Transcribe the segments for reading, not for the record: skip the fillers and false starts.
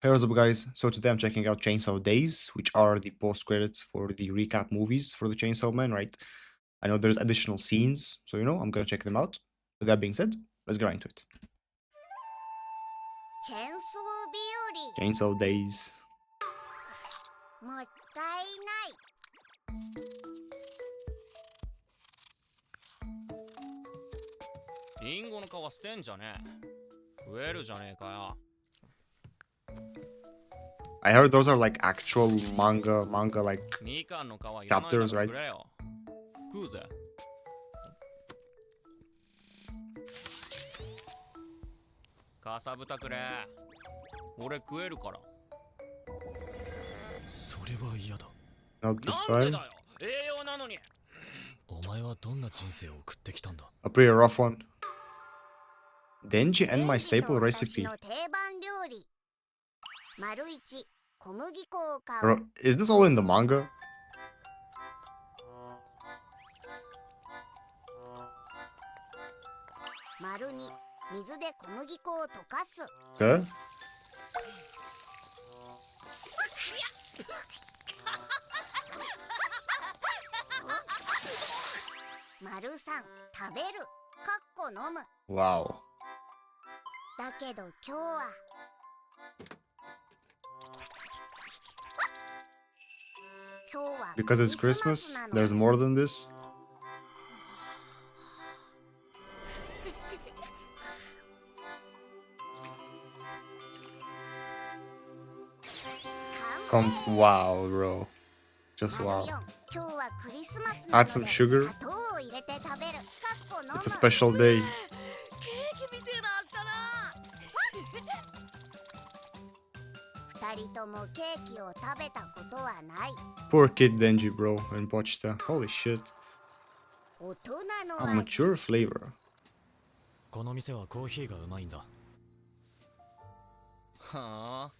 Hey, what's up, guys? So today I'm checking out Chainsaw Days, which are the post credits for the recap movies for the Chainsaw Man, right? I know there's additional scenes, so I'm gonna check them out. With that being said, let's get right into it. Chainsaw Days. もったいないリンゴの皮捨てんじゃねえ。食えるじゃねえかよ。 I heard those are like actual manga like みかんの皮いらないな chapters, ら right? くれよ。食うぜ。かさぶたくれ。俺食えるから。それは嫌だ。 Not this なんで time. だよ。栄養なのに。お前はどんな人生を送ってきたんだ。 A pretty rough one. Denji and my デンジと staple 私 recipe. の定番料理丸一小麦粉を買う Bro, is this all in the manga? 丸二水で小麦粉を溶かす Okay. 丸三食べるかっこ飲む Wow. だけど今日は今日は Because it's クリスマ Christmas, スなの there's more than this. Wow, bro. Just 丸 wow. 四今日はクリスマスな Add の some で sugar. 砂糖を入れて食べるかっこ飲む It's a special day. ケーキみてえな明日な二人ともケーキを食べたことはない Poor kid Denji, bro, and Pochita. Holy shit. 大人の A 味 mature flavor. この店はコーヒーがうまいんだ。はあ。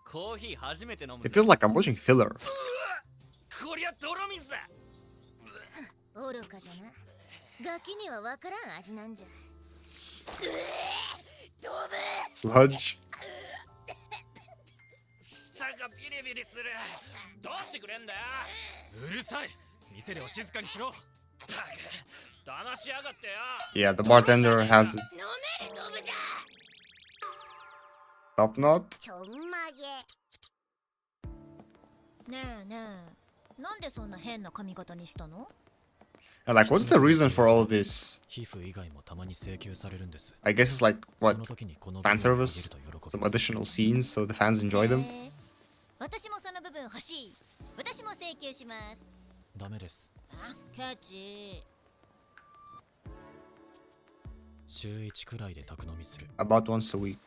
コーヒー初めて飲む It ぜ。 feels like I'm watching filler. こりゃ泥水だ。愚かじゃなガキにはわからん味なんじゃ Sludge. 舌がビリビリする。どうしてくれんだよ。うるさい。店では静かにしろ。ったく騙しやがってよ。 Yeah, the bartender has 飲めるドブじゃ top knot. ちょんまげねえねえ、なんでそんな変な髪型にしたの？ And like, what's the reason for all this? 皮膚以外もたまに請求されるんです。 I guess it's like, そ what, の時にこの fan ビデオをあげ service? ると喜び Some ます additional scenes so the fans enjoy them? へえ私もその部分欲しい。私も請求します。ダメです。あ、ケチ。週1くらいで宅飲みする。 About once a week.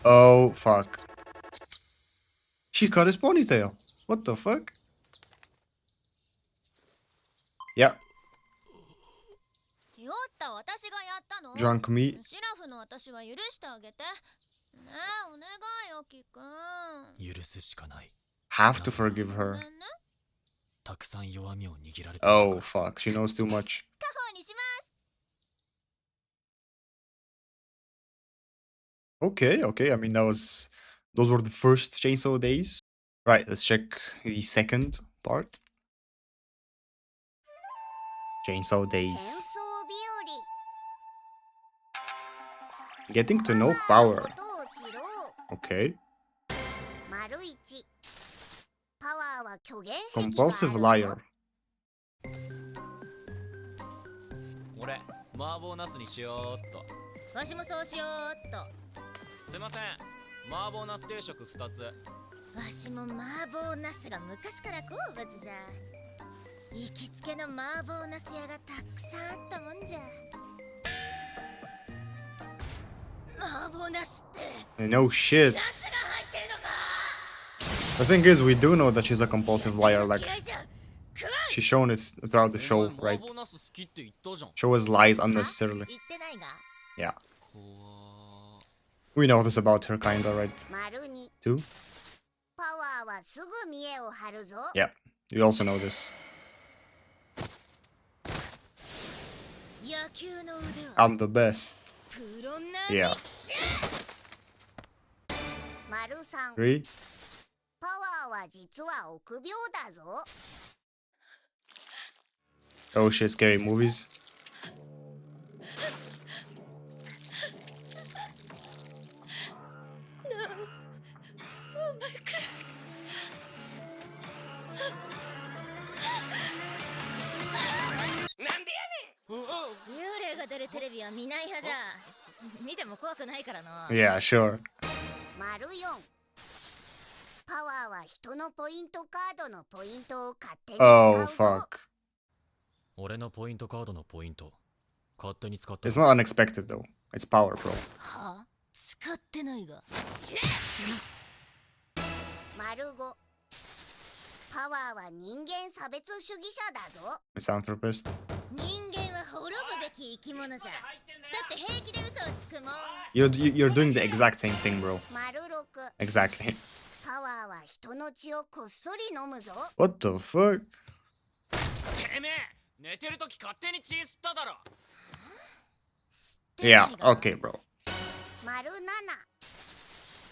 Oh, fuck. She cut his ponytail. What the fuck? Yeah, 酔った私がやったの。 drunk me. シラフの私は許してあげて。ねえ、お願いよ、キくん。許すしかない。 Have to forgive ご her. めんね。たくさん弱みを握られていたから Oh, fuck. She knows too much. 家宝にします。 Okay, okay. I mean, those were the first Chainsaw Days. Right, let's check the second part. Chainsaw 戦 Days. 争日 Getting to 和 know パワー power. のことを知ろう Okay. 丸一パワーは虚言癖があ Compulsive る liar. ぞ俺麻婆ナスにしようっと。わしもそうしようっと。すいません。麻婆ナス定食2つ。わしも麻婆ナスが昔から好物じゃ。行きつけの麻婆ナス屋がたくさんあったもんじゃ。麻婆ナスって No shit. ナスが入ってるのか。 The thing is, we do know that she's a compulsive liar. Like, 嫌いじゃ。食わん。 she's shown it throughout the お show, 前 right? 麻婆ナス好きって言ったじゃん。 Show us lies は unnecessarily. 言ってないが。 Yeah. 怖 We know this about her, kinda, right? 丸二 Too? パワーはすぐ見栄を張るぞ Yeah. You also know this. 魔球の腕は I'm the best. プロ並み Yeah. 丸三 Three. パワーは実は臆病だぞ。 Oh shit, scary movies. Oh, 幽霊が出るテレビは見ない派じゃ。見ても怖くないからな。 Yeah, sure. 丸四パワーは人のポイントカードのポイントを勝手に使 Oh うぞ。 fuck. 俺のポイントカードのポイント勝手に使った。 It's not unexpected though. It's power, bro. は使ってないが。丸五パワーは人間差別主義者だぞ。 Misanthropist. 人間は滅ぶべき生き物じゃ。だって平気で嘘をつくもん。You're doing the exact same thing, bro. 丸六 Exactly. パワーは人の血をこっそり飲むぞ。 What the fuck? てめえ寝てるとき勝手に血吸っただろ。 Yeah, okay, bro. 丸七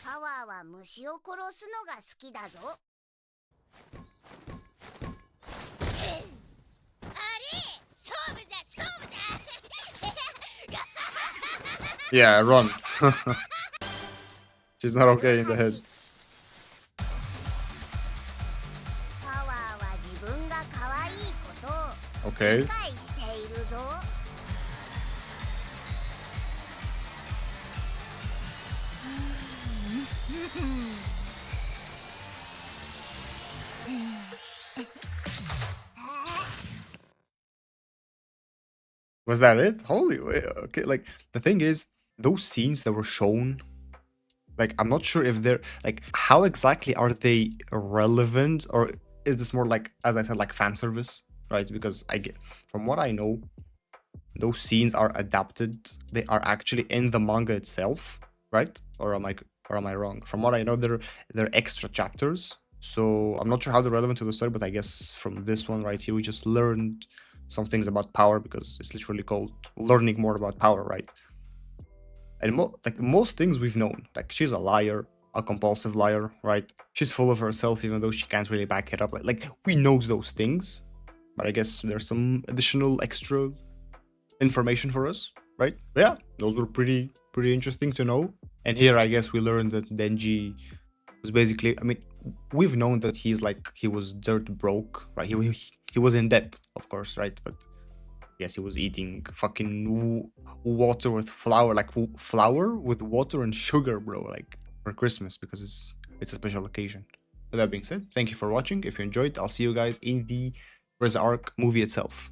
パワーは虫を殺すのが好きだぞ。 あれ勝負じゃ勝負じゃ Yeah, run. She's not okay in the head. パワーは自分が可愛いことを Okay. 理解しているぞ。 Was that it? Holy wait, okay. Like the thing is, those scenes that were shown, like I'm not sure if they're like how exactly are they relevant, or is this more like, as I said, like fan service, right? Because I get, from what I know, those scenes are adapted. They are actually in the manga itself, right? Or am I wrong? From what I know, they're extra chapters. So I'm not sure how they're relevant to the story, but I guess from this one right here, we just learned some things about power, because it's literally called learning more about power, right? And like most things we've known, like she's a liar, a compulsive liar, right? She's full of herself, even though she can't really back it up. Like we know those things, but I guess there's some additional extra information for us, right? But yeah, those were pretty interesting to know. And here I guess we learned that Denji was basically, I mean, we've known that he was dirt broke, right? He was in debt, of course, right? But yes, he was eating fucking water with flour, like flour with water and sugar, bro, like for Christmas, because it's a special occasion. With that being said, thank you for watching. If you enjoyed, I'll see you guys in the Res Arc movie itself.